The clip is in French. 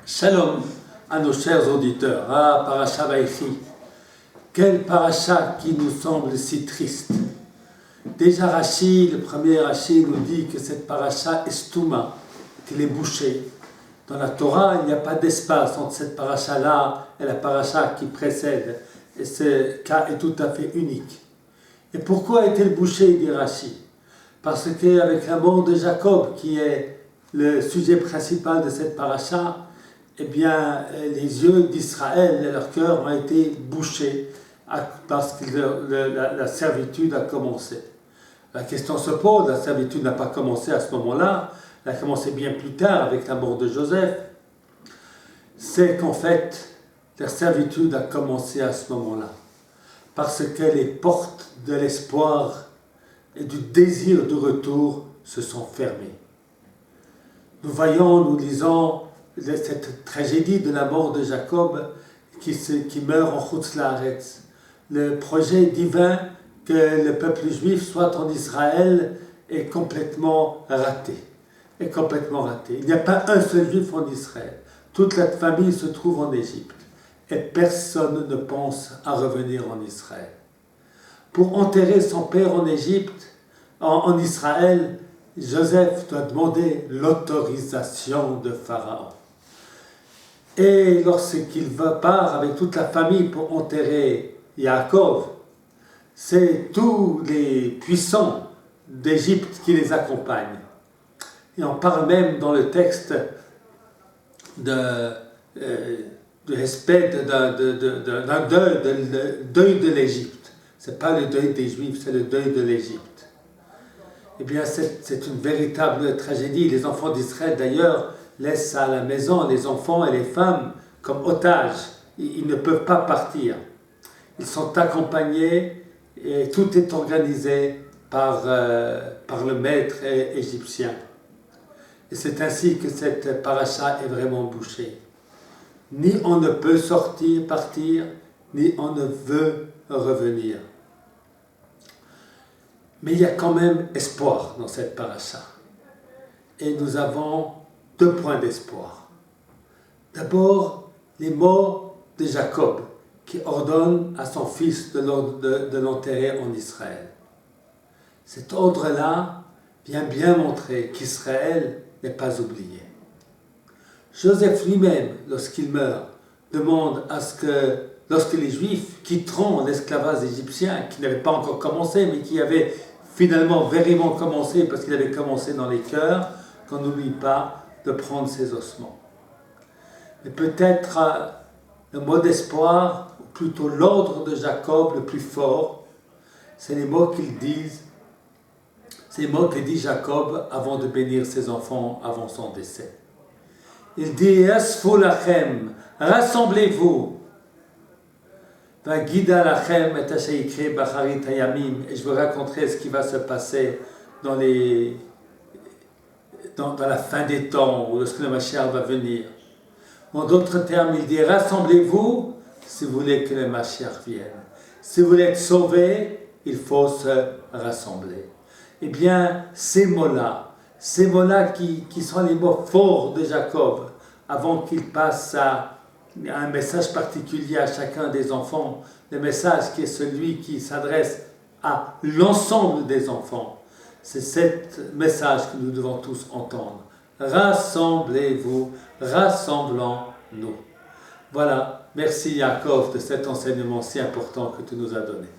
Shalom à nos chers auditeurs. Ah, Parasha Vaïchi. Quel Parasha qui nous semble si triste. Déjà Rashi, le premier Rashi nous dit que cette Parasha est stouma, qu'elle est bouchée. Dans la Torah, il n'y a pas d'espace entre cette Parasha-là et la Parasha qui précède. Et ce cas est tout à fait unique. Et pourquoi est-elle bouchée, dit Rashi? Parce qu'avec la mort de Jacob, qui est le sujet principal de cette Parasha, eh bien, les yeux d'Israël et leur cœur ont été bouchés parce que la servitude a commencé. La question se pose, la servitude n'a pas commencé à ce moment-là, elle a commencé bien plus tard avec la mort de Joseph. C'est qu'en fait, la servitude a commencé à ce moment-là, parce que les portes de l'espoir et du désir de retour se sont fermées. Nous lisons cette tragédie de la mort de Jacob qui meurt en Chutz La'aretz. Le projet divin que le peuple juif soit en Israël est complètement raté. Il n'y a pas un seul juif en Israël. Toute la famille se trouve en Égypte. Et personne ne pense à revenir en Israël. Pour enterrer son père en Égypte, en Israël, Joseph doit demander l'autorisation de Pharaon. Et lorsqu'il part avec toute la famille pour enterrer Yaakov, c'est tous les puissants d'Égypte qui les accompagnent. Et on parle même dans le texte d'un deuil de l'Égypte. Ce n'est pas le deuil des Juifs, c'est le deuil de l'Égypte. Eh bien, c'est une véritable tragédie. Les enfants d'Israël, d'ailleurs, laissent à la maison les enfants et les femmes comme otages. Ils ne peuvent pas partir. Ils sont accompagnés et tout est organisé par le maître égyptien. Et c'est ainsi que cette paracha est vraiment bouchée. Ni on ne peut partir, ni on ne veut revenir. Mais il y a quand même espoir dans cette paracha. Et nous avons 2 points d'espoir. D'abord, les mots de Jacob, qui ordonne à son fils de l'enterrer en Israël. Cet ordre-là vient bien montrer qu'Israël n'est pas oublié. Joseph lui-même, lorsqu'il meurt, demande à ce que, lorsque les Juifs quitteront l'esclavage égyptien, qui n'avait pas encore commencé, mais qui avait finalement véritablement commencé, parce qu'il avait commencé dans les cœurs, qu'on n'oublie pas de prendre ses ossements. Mais peut-être le mot d'espoir, ou plutôt l'ordre de Jacob le plus fort, c'est les mots qu'il dit Jacob avant de bénir ses enfants avant son décès. Il dit Asfu lachem, rassemblez-vous. Vagida lachem et asheikre bacharit hayamim, et je vous raconterai ce qui va se passer dans la fin des temps, ou lorsque le Mashiach va venir. En d'autres termes, il dit rassemblez-vous si vous voulez que le Mashiach vienne. Si vous voulez être sauvés, il faut se rassembler. Eh bien, ces mots-là qui sont les mots forts de Jacob, avant qu'il passe à un message particulier à chacun des enfants, le message qui est celui qui s'adresse à l'ensemble des enfants, c'est ce message que nous devons tous entendre. Rassemblez-vous, rassemblons-nous. Voilà, merci Yaakov de cet enseignement si important que tu nous as donné.